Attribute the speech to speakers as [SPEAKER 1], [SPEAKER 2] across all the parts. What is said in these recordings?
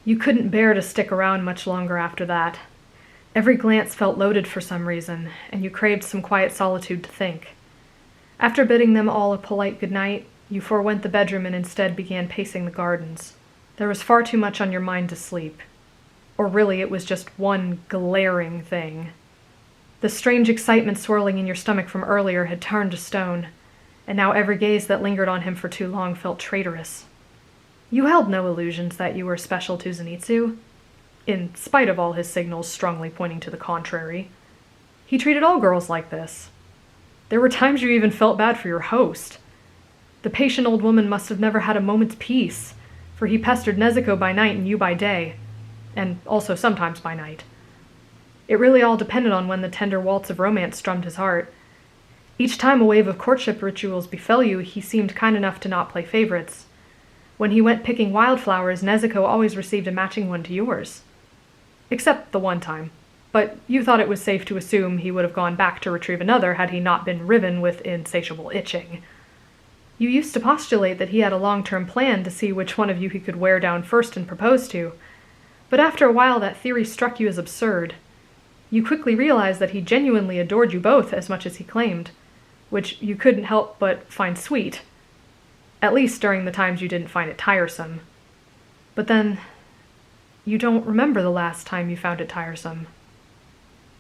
[SPEAKER 1] You couldn't bear to stick around much longer after that. Every glance felt loaded for some reason, and you craved some quiet solitude to think. After bidding them all a polite goodnight, you forewent the bedroom and instead began pacing the gardens. There was far too much on your mind to sleep. Or really, it was just one glaring thing. The strange excitement swirling in your stomach from earlier had turned to stone, and now every gaze that lingered on him for too long felt traitorous. You held no illusions that you were special to Zenitsu, in spite of all his signals strongly pointing to the contrary. He treated all girls like this. There were times you even felt bad for your host. The patient old woman must have never had a moment's peace, for he pestered Nezuko by night and you by day, and also sometimes by night. It really all depended on when the tender waltz of romance strummed his heart. Each time a wave of courtship rituals befell you, he seemed kind enough to not play favorites. When he went picking wildflowers, Nezuko always received a matching one to yours. Except the one time. But you thought it was safe to assume he would have gone back to retrieve another had he not been riven with insatiable itching. You used to postulate that he had a long-term plan to see which one of you he could wear down first and propose to, but after a while that theory struck you as absurd. You quickly realized that he genuinely adored you both as much as he claimed, which you couldn't help but find sweet, at least during the times you didn't find it tiresome. But then, you don't remember the last time you found it tiresome.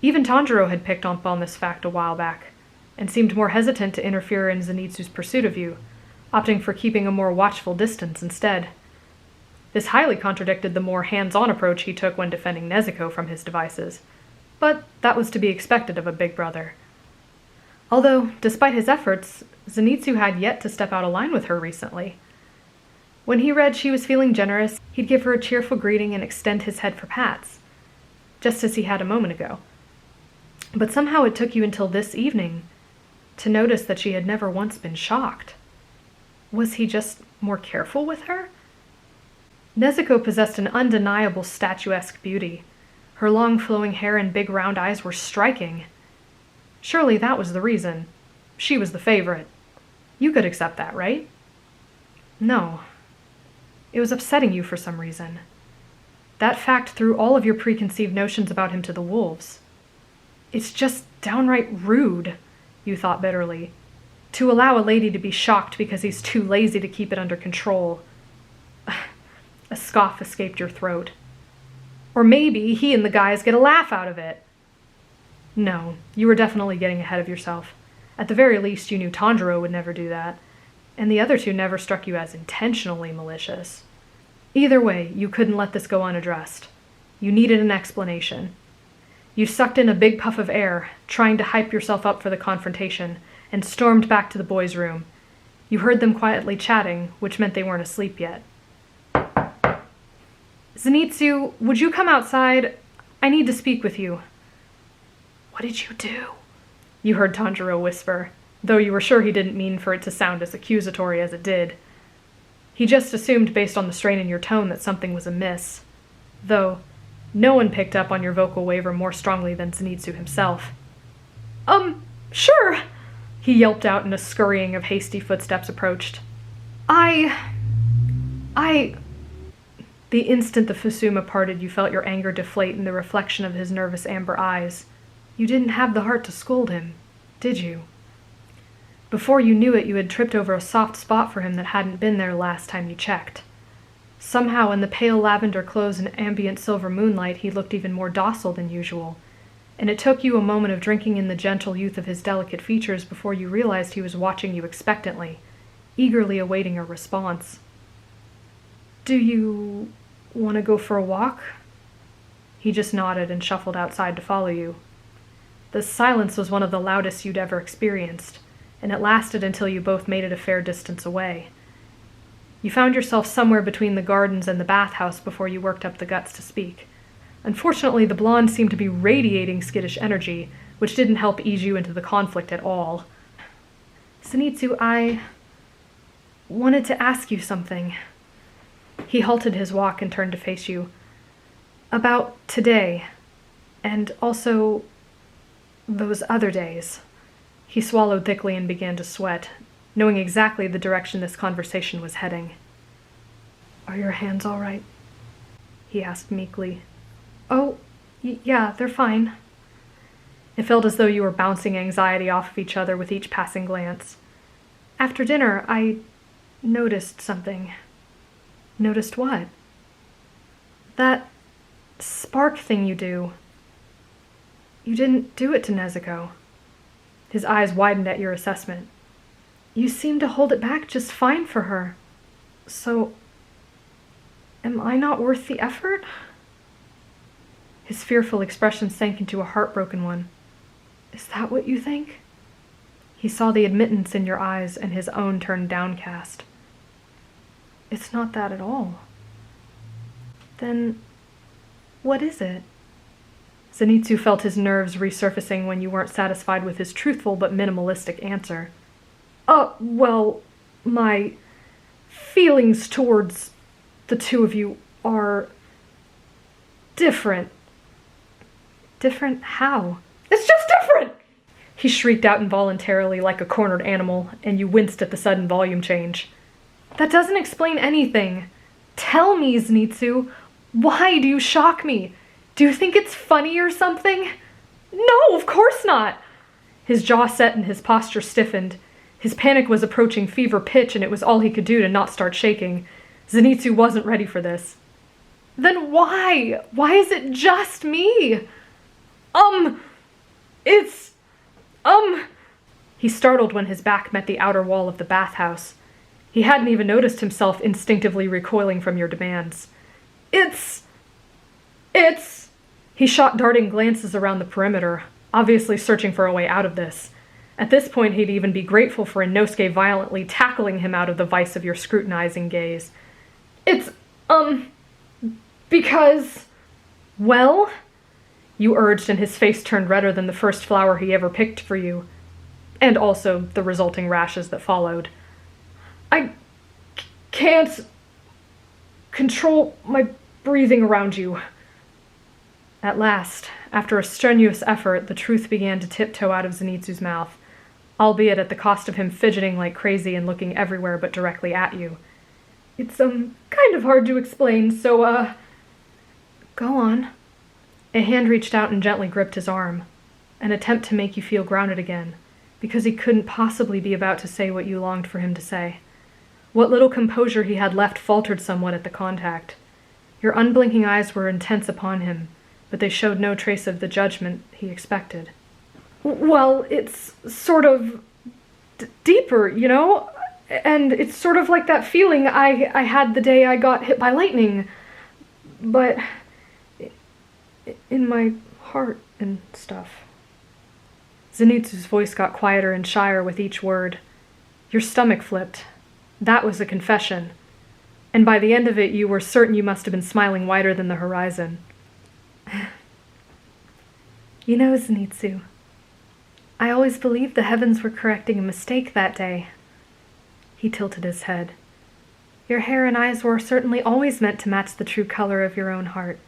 [SPEAKER 1] Even Tanjiro had picked up on this fact a while back, and seemed more hesitant to interfere in Zenitsu's pursuit of you, opting for keeping a more watchful distance instead. This highly contradicted the more hands-on approach he took when defending Nezuko from his devices, but that was to be expected of a big brother. Although, despite his efforts, Zenitsu had yet to step out of line with her recently. When he read she was feeling generous, he'd give her a cheerful greeting and extend his head for pats, just as he had a moment ago. But somehow it took you until this evening to notice that she had never once been shocked. Was he just more careful with her? Nezuko possessed an undeniable statuesque beauty. Her long flowing hair and big round eyes were striking. Surely that was the reason. She was the favorite. You could accept that, right? No. It was upsetting you for some reason. That fact threw all of your preconceived notions about him to the wolves. It's just downright rude, you thought bitterly, to allow a lady to be shocked because he's too lazy to keep it under control. A scoff escaped your throat. Or maybe he and the guys get a laugh out of it. No, you were definitely getting ahead of yourself. At the very least, you knew Tanjiro would never do that, and the other two never struck you as intentionally malicious. Either way, you couldn't let this go unaddressed. You needed an explanation. You sucked in a big puff of air, trying to hype yourself up for the confrontation, and stormed back to the boys' room. You heard them quietly chatting, which meant they weren't asleep yet. Zenitsu, would you come outside? I need to speak with you. What did you do? You heard Tanjiro whisper, though you were sure he didn't mean for it to sound as accusatory as it did. He just assumed based on the strain in your tone that something was amiss, though no one picked up on your vocal waver more strongly than Zenitsu himself. Sure, he yelped out and a scurrying of hasty footsteps approached. The instant the Fusuma parted, you felt your anger deflate in the reflection of his nervous amber eyes. You didn't have the heart to scold him, did you? Before you knew it, you had tripped over a soft spot for him that hadn't been there last time you checked. Somehow, in the pale lavender clothes and ambient silver moonlight, he looked even more docile than usual, and it took you a moment of drinking in the gentle youth of his delicate features before you realized he was watching you expectantly, eagerly awaiting a response. Do you want to go for a walk? He just nodded and shuffled outside to follow you. The silence was one of the loudest you'd ever experienced, and it lasted until you both made it a fair distance away. You found yourself somewhere between the gardens and the bathhouse before you worked up the guts to speak. Unfortunately, the blonde seemed to be radiating skittish energy, which didn't help ease you into the conflict at all. Zenitsu, I wanted to ask you something. He halted his walk and turned to face you. About today, and also those other days. He swallowed thickly and began to sweat, knowing exactly the direction this conversation was heading. Are your hands all right? he asked meekly. Oh, yeah, they're fine. It felt as though you were bouncing anxiety off of each other with each passing glance. After dinner, I noticed something. Noticed what? That spark thing you do. You didn't do it to Nezuko. His eyes widened at your assessment. You seemed to hold it back just fine for her. So, am I not worth the effort? His fearful expression sank into a heartbroken one. Is that what you think? He saw the admittance in your eyes and his own turned downcast. It's not that at all. Then, what is it? Zenitsu felt his nerves resurfacing when you weren't satisfied with his truthful but minimalistic answer. Well, my feelings towards the two of you are different. Different how? It's just different! He shrieked out involuntarily like a cornered animal, and you winced at the sudden volume change. That doesn't explain anything. Tell me, Zenitsu, why do you shock me? Do you think it's funny or something? No, of course not! His jaw set and his posture stiffened. His panic was approaching fever pitch, and it was all he could do to not start shaking. Zenitsu wasn't ready for this. Then why? Why is it just me? He startled when his back met the outer wall of the bathhouse. He hadn't even noticed himself instinctively recoiling from your demands. It's... He shot darting glances around the perimeter, obviously searching for a way out of this. At this point, he'd even be grateful for Inosuke violently tackling him out of the vice of your scrutinizing gaze. It's, because... Well? You urged, and his face turned redder than the first flower he ever picked for you. And also the resulting rashes that followed. I can't control my breathing around you. At last, after a strenuous effort, the truth began to tiptoe out of Zenitsu's mouth, albeit at the cost of him fidgeting like crazy and looking everywhere but directly at you. It's, kind of hard to explain, so, go on. A hand reached out and gently gripped his arm, an attempt to make you feel grounded again, because he couldn't possibly be about to say what you longed for him to say. What little composure he had left faltered somewhat at the contact. Your unblinking eyes were intense upon him, but they showed no trace of the judgment he expected. Well, it's sort of deeper, you know? And it's sort of like that feeling I had the day I got hit by lightning. But in my heart and stuff. Zenitsu's voice got quieter and shyer with each word. Your stomach flipped. That was a confession. And by the end of it, you were certain you must have been smiling wider than the horizon. You know, Zenitsu, I always believed the heavens were correcting a mistake that day. He tilted his head. Your hair and eyes were certainly always meant to match the true color of your own heart.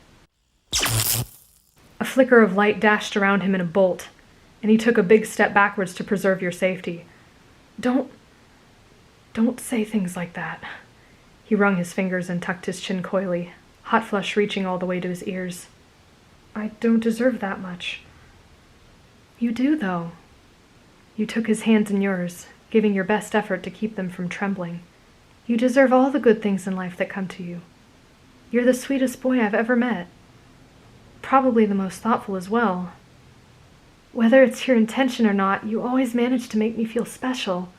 [SPEAKER 1] A flicker of light dashed around him in a bolt, and he took a big step backwards to preserve your safety. Don't say things like that. He wrung his fingers and tucked his chin coyly, hot flush reaching all the way to his ears. I don't deserve that much. You do, though. You took his hands in yours, giving your best effort to keep them from trembling. You deserve all the good things in life that come to you. You're the sweetest boy I've ever met. Probably the most thoughtful as well. Whether it's your intention or not, you always manage to make me feel special.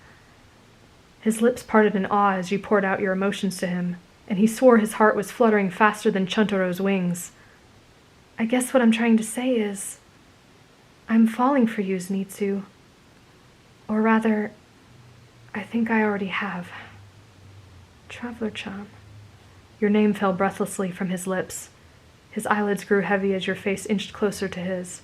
[SPEAKER 1] His lips parted in awe as you poured out your emotions to him, and he swore his heart was fluttering faster than Chuntoro's wings. I guess what I'm trying to say is, I'm falling for you, Zenitsu. Or rather, I think I already have. Traveler-chan. Your name fell breathlessly from his lips. His eyelids grew heavy as your face inched closer to his.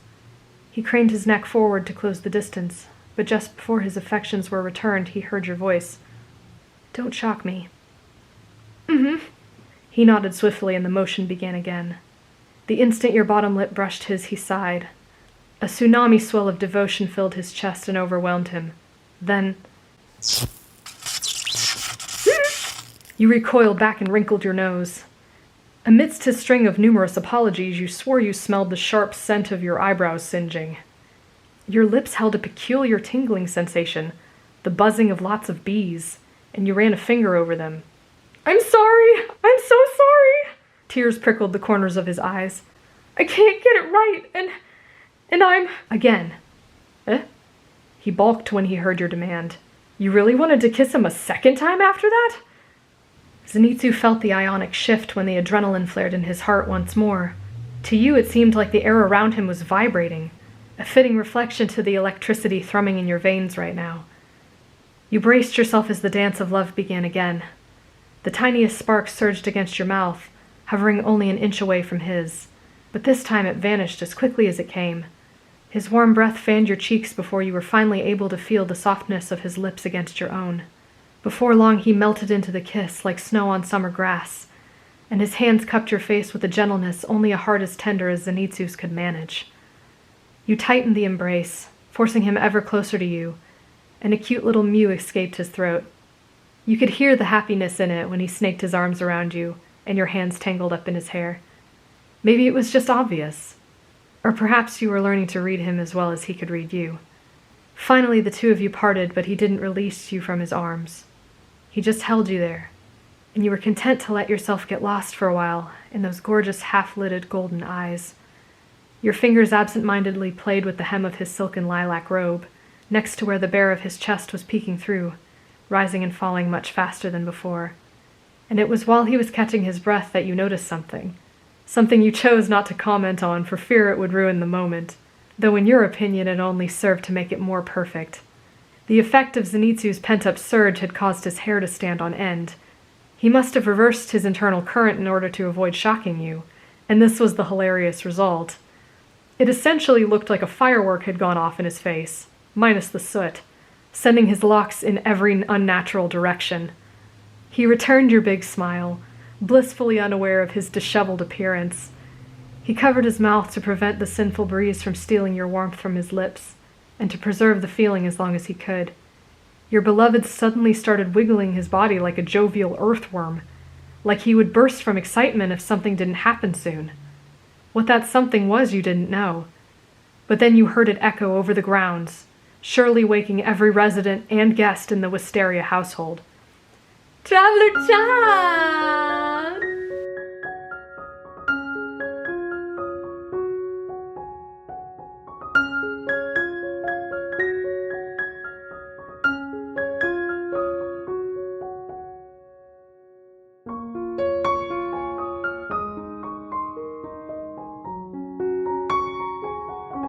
[SPEAKER 1] He craned his neck forward to close the distance, but just before his affections were returned, he heard your voice. Don't shock me. Mm-hmm. He nodded swiftly, and the motion began again. The instant your bottom lip brushed his, he sighed. A tsunami swell of devotion filled his chest and overwhelmed him. Then... You recoiled back and wrinkled your nose. Amidst his string of numerous apologies, you swore you smelled the sharp scent of your eyebrows singeing. Your lips held a peculiar tingling sensation, the buzzing of lots of bees, and you ran a finger over them. "I'm sorry! I'm so sorry!" Tears prickled the corners of his eyes. "I can't get it right, and I'm—" Again. Eh? He balked when he heard your demand. You really wanted to kiss him a second time after that? Zenitsu felt the ionic shift when the adrenaline flared in his heart once more. To you it seemed like the air around him was vibrating, a fitting reflection to the electricity thrumming in your veins right now. You braced yourself as the dance of love began again. The tiniest spark surged against your mouth, hovering only an inch away from his, but this time it vanished as quickly as it came. His warm breath fanned your cheeks before you were finally able to feel the softness of his lips against your own. Before long he melted into the kiss like snow on summer grass, and his hands cupped your face with a gentleness only a heart as tender as Zenitsu's could manage. You tightened the embrace, forcing him ever closer to you, and a cute little mew escaped his throat. You could hear the happiness in it when he snaked his arms around you, and your hands tangled up in his hair. Maybe it was just obvious. Or perhaps you were learning to read him as well as he could read you. Finally the two of you parted, but he didn't release you from his arms. He just held you there, and you were content to let yourself get lost for a while in those gorgeous half-lidded golden eyes. Your fingers absent-mindedly played with the hem of his silken lilac robe, next to where the bare of his chest was peeking through, rising and falling much faster than before. And it was while he was catching his breath that you noticed something you chose not to comment on for fear it would ruin the moment, though in your opinion it only served to make it more perfect. The effect of Zenitsu's pent-up surge had caused his hair to stand on end. He must have reversed his internal current in order to avoid shocking you, and this was the hilarious result. It essentially looked like a firework had gone off in his face, minus the soot, sending his locks in every unnatural direction. He returned your big smile, blissfully unaware of his disheveled appearance. He covered his mouth to prevent the sinful breeze from stealing your warmth from his lips, and to preserve the feeling as long as he could. Your beloved suddenly started wiggling his body like a jovial earthworm, like he would burst from excitement if something didn't happen soon. What that something was you didn't know. But then you heard it echo over the grounds, surely waking every resident and guest in the Wisteria household. Traveler John!